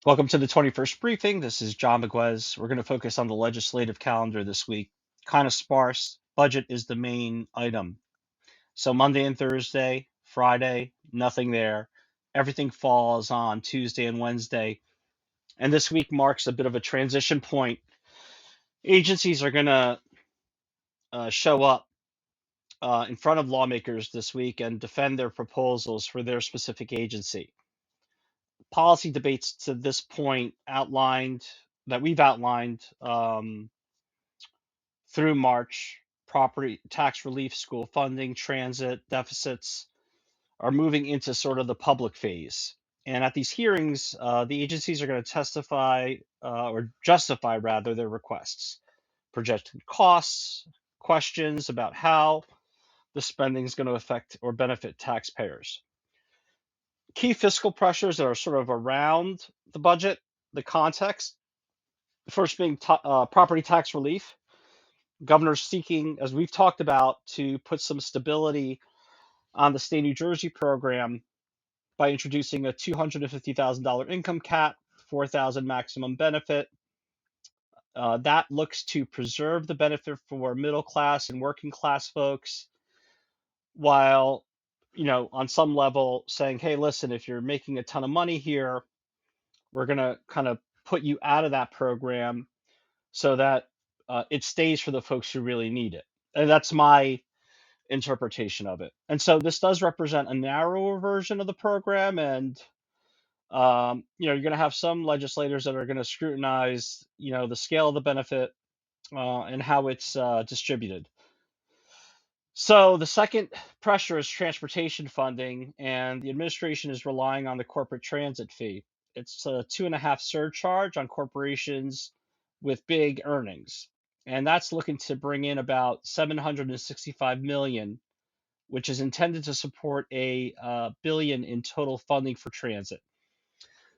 Welcome to the 21st briefing. This is John McGuez. We're going to focus on the legislative calendar this week. Kind of sparse. Budget is the main item. So Monday and Thursday, Friday, nothing there. Everything falls on Tuesday and Wednesday. And this week marks a bit of a transition point. Agencies are going to show up in front of lawmakers this week and defend their proposals for their specific agency. Policy debates to this point we've outlined through March, property tax relief, school funding, transit deficits are moving into sort of the public phase. And at these hearings, the agencies are going to testify or justify rather their requests, projected costs, questions about how the spending is going to affect or benefit taxpayers. Key fiscal pressures that are sort of around the budget, the context, first being property tax relief. Governor's seeking, as we've talked about, to put some stability on the state New Jersey program by introducing a $250,000 income cap, 4,000 maximum benefit. That looks to preserve the benefit for middle class and working class folks, while on some level saying, hey, listen, if you're making a ton of money here, we're going to kind of put you out of that program so that it stays for the folks who really need it. And that's my interpretation of it. And so this does represent a narrower version of the program. And, you're going to have some legislators that are going to scrutinize, the scale of the benefit and how it's distributed. So the second pressure is transportation funding, and the administration is relying on the corporate transit fee. It's a 2.5 surcharge on corporations with big earnings, and that's looking to bring in about 765 million, which is intended to support a billion in total funding for transit.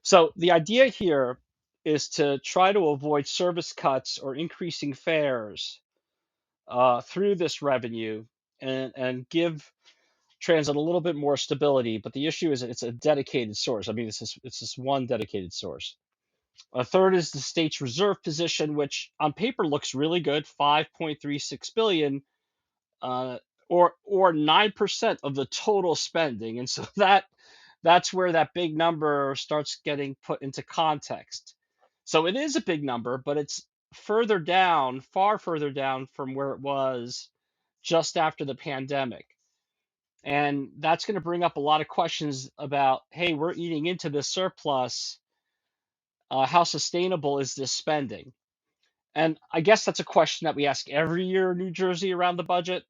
So the idea here is to try to avoid service cuts or increasing fares through this revenue and give transit a little bit more stability. But the issue is that it's a dedicated source. I mean, it's this one dedicated source. A third is the state's reserve position, which on paper looks really good, 5.36 billion, uh, or 9% of the total spending. And so that's where that big number starts getting put into context. So it is a big number, but it's further down, far further down from where it was just after the pandemic. And that's going to bring up a lot of questions about, hey, we're eating into this surplus. How sustainable is this spending? And I guess that's a question that we ask every year in New Jersey around the budget.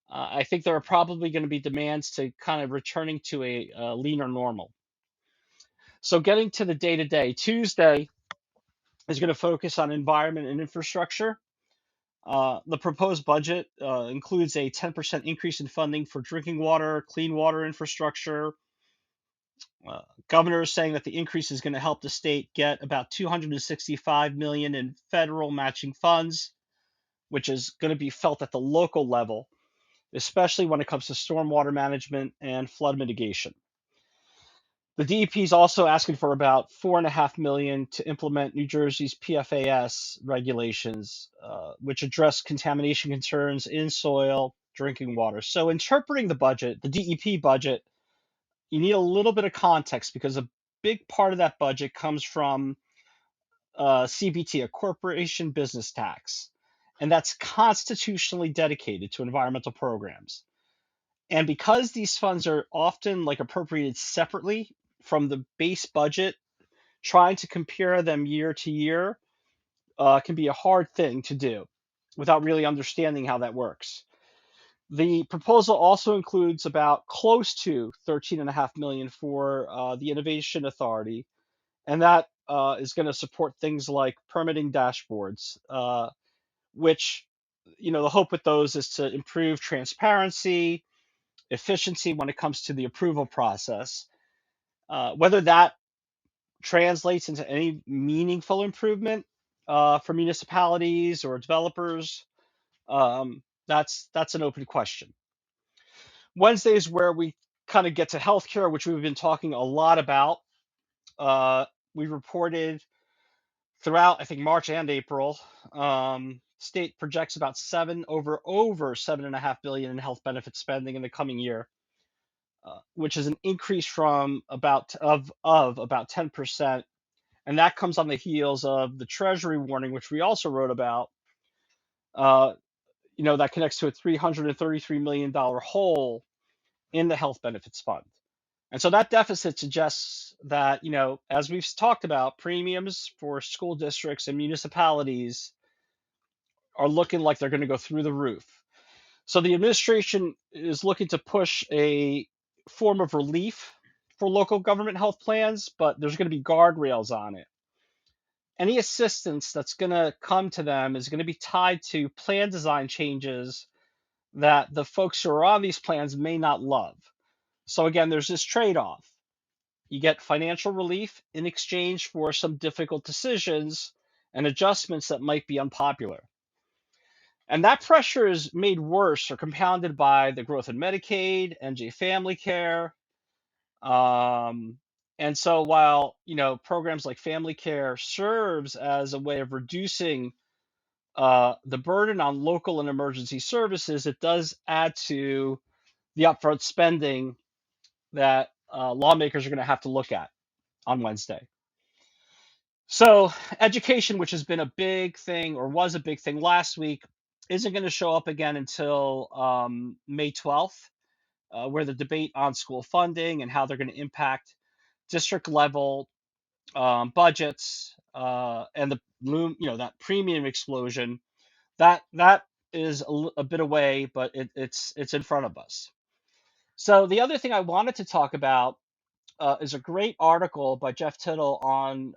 I think there are probably going to be demands to kind of returning to a leaner normal. So getting to the day to day, Tuesday is going to focus on environment and infrastructure. The proposed budget includes a 10% increase in funding for drinking water, clean water infrastructure. Governor is saying that the increase is going to help the state get about 265 million in federal matching funds, which is going to be felt at the local level, especially when it comes to stormwater management and flood mitigation. The DEP is also asking for about 4.5 million to implement New Jersey's PFAS regulations, which address contamination concerns in soil, drinking water. So, interpreting the budget, the DEP budget, you need a little bit of context because a big part of that budget comes from CBT, a corporation business tax, and that's constitutionally dedicated to environmental programs. And because these funds are often like appropriated separately from the base budget, trying to compare them year to year can be a hard thing to do without really understanding how that works. The proposal also includes about close to 13.5 million for the Innovation Authority, and that is going to support things like permitting dashboards, which the hope with those is to improve transparency, efficiency when it comes to the approval process. Whether that translates into any meaningful improvement for municipalities or developers, that's an open question. Wednesday is where we kind of get to healthcare, which we've been talking a lot about. Uh, we reported throughout, I think, March and April. State projects about over 7.5 billion in health benefit spending in the coming year, which is an increase from about 10%, and that comes on the heels of the Treasury warning, which we also wrote about. Uh, that connects to a $333 million hole in the health benefits fund. And so that deficit suggests that, as we've talked about, premiums for school districts and municipalities are looking like they're going to go through the roof. So the administration is looking to push a form of relief for local government health plans, but there's going to be guardrails on it. Any assistance that's going to come to them is going to be tied to plan design changes that the folks who are on these plans may not love. So again, there's this trade-off. You get financial relief in exchange for some difficult decisions and adjustments that might be unpopular. And that pressure is made worse or compounded by the growth in Medicaid, NJ Family Care. And so while, programs like Family Care serves as a way of reducing the burden on local and emergency services, it does add to the upfront spending that lawmakers are going to have to look at on Wednesday. So education, which has been a big thing or was a big thing last week, isn't going to show up again until May 12th, where the debate on school funding and how they're going to impact district level budgets and that premium explosion, that is a bit away, but it's in front of us. So the other thing I wanted to talk about is a great article by Jeff Tittle on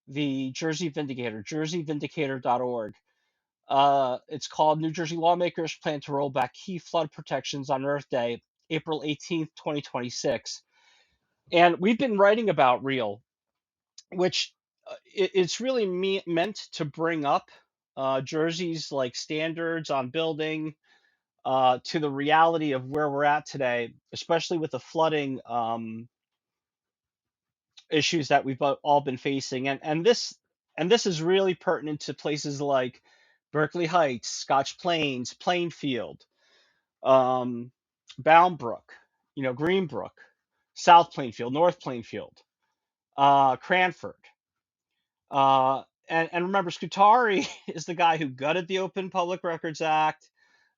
the Jersey Vindicator, jerseyvindicator.org. It's called New Jersey Lawmakers Plan to Roll Back Key Flood Protections on Earth Day, April 18th, 2026. And we've been writing about REAL, which it's really meant to bring up Jersey's standards on building to the reality of where we're at today, especially with the flooding issues that we've all been facing. And this is really pertinent to places like Berkeley Heights, Scotch Plains, Plainfield, Bound Brook, Greenbrook, South Plainfield, North Plainfield, Cranford. And remember, Scutari is the guy who gutted the Open Public Records Act,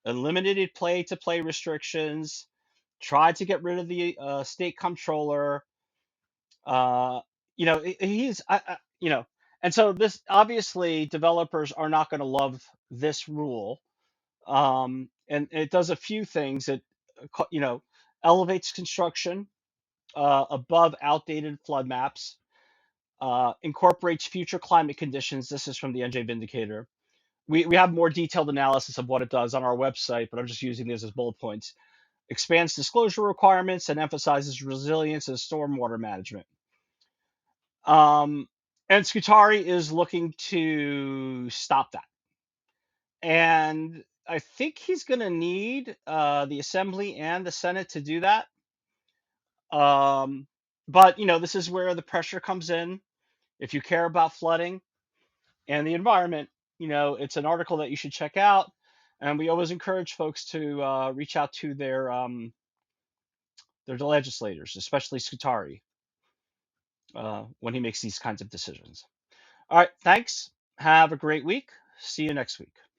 eliminated play-to-play restrictions, tried to get rid of the state comptroller. He's, and so this obviously developers are not going to love this rule. And it does a few things. It, elevates construction above outdated flood maps, incorporates future climate conditions. This is from the NJ Vindicator. We have more detailed analysis of what it does on our website, but I'm just using these as bullet points. Expands disclosure requirements and emphasizes resilience and stormwater management. And Scutari is looking to stop that. And I think he's going to need the Assembly and the Senate to do that. But, this is where the pressure comes in. If you care about flooding and the environment, it's an article that you should check out. And we always encourage folks to reach out to their legislators, especially Scutari, when he makes these kinds of decisions. All right, thanks. Have a great week. See you next week.